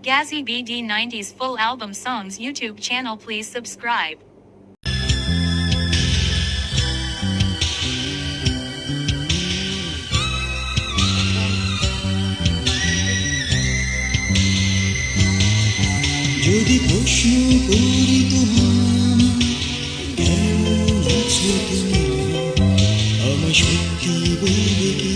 Gazzy BD90's full album songs YouTube channel. Please subscribe. যদি প্রশ্ন করি তোমায় কেমন আছো তুমি, আমায় সত্যি বলবে কি?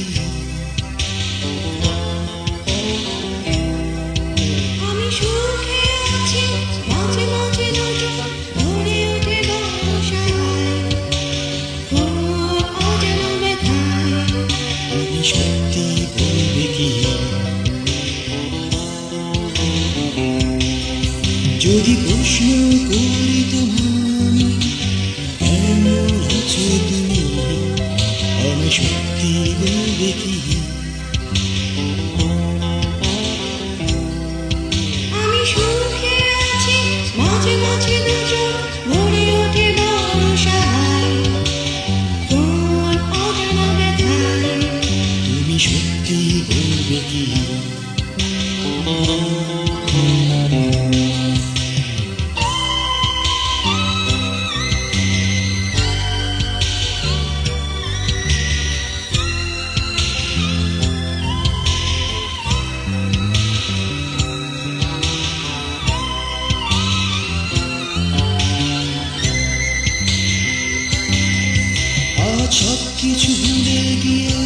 আমি সুখে আছি, মাঝে মাঝে নজর ভরে ওঠে বর্ষায়, কোন অজানা ব্যথায়। তুমি সত্যি বলবে কি? যদি প্রশ্ন করি তোমায় কেমন আছো তুমি, আমায় সত্যি বলবে কি? আমি সুখে আছি, মাঝে মাঝে নজর ভরে ওঠে বর্ষায়, কোন অজানা ব্যথায়। তুমি সত্যি বলবে কি? সব কিছু ভুলে গিয়ে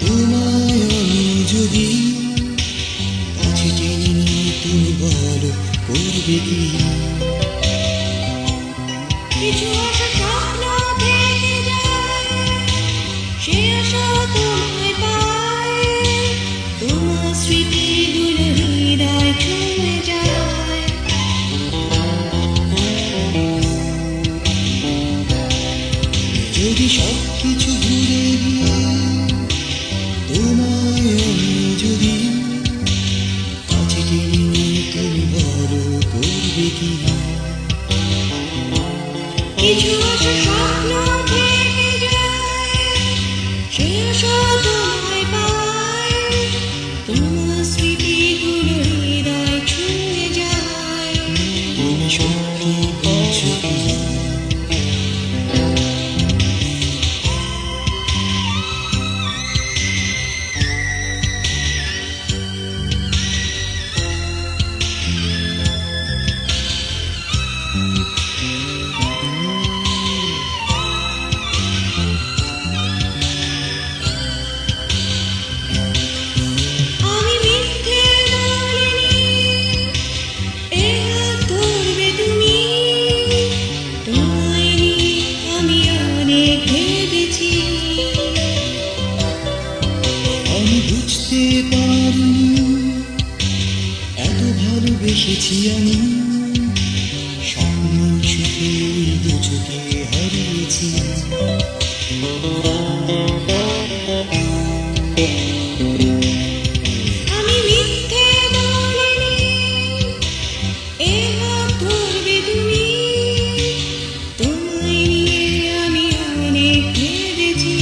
তোমায় আমি যদি কাছে টেনে নিয়ে তুমি বলো করবে কি? কিছু আশা স্বপ্ন থেকে যায়, সে আশা তোমায় পায়, তোমার স্মৃতিগুলো হৃদয় ছুঁয়ে যায়। যদি সব কিছু ভুলে গিয়ে তোমায় আমি যদি কাছে টেনে নিয়ে তুমি বলো করবে কি? কিছু আশা স্বপ্ন থেকে যায়, সে আশা তোমায় পায়, তোমার স্মৃতিগুলো হৃদয় ছুঁয়ে যায়। তুমি সত্যি বলছো কি? আমি মিথ্যে বলিনি, এ হাত ধরবে তুমি, তোমায় নিয়ে আমি অনেক ভেবেছি। আমি বুঝতে পারিনি এত ভালোবেসেছি আমি, স্বপ্ন সুখে দু চোখে হারিয়েছি। আমি মিথ্যে বলিনি, এ হাত ধরবে তুমি, তোমায় নিয়ে আমি অনেক ভেবেছি।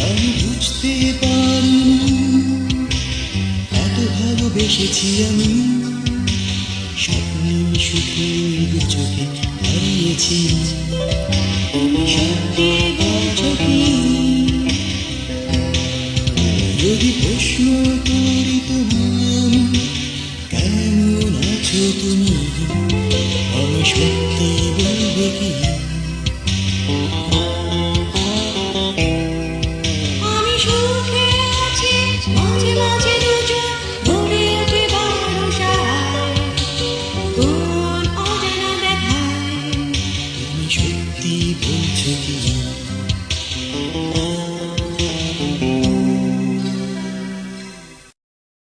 আমি বুঝতে পারিনি এত ভালোবেসেছি আমি, স্বপ্ন সুখে দু চোখে হারিয়েছি। তুমি সত্যি বলছো কি? যদি প্রশ্ন করি তোমায় কেমন আছো তুমি, আমি সত্যি বলবে কি? আমি সুখে আছি, মাঝে মাঝে নজর ভরে ওঠে বর্ষায়, কোন অজানা ব্যথায়। তুমি সত্যি বলছো কি?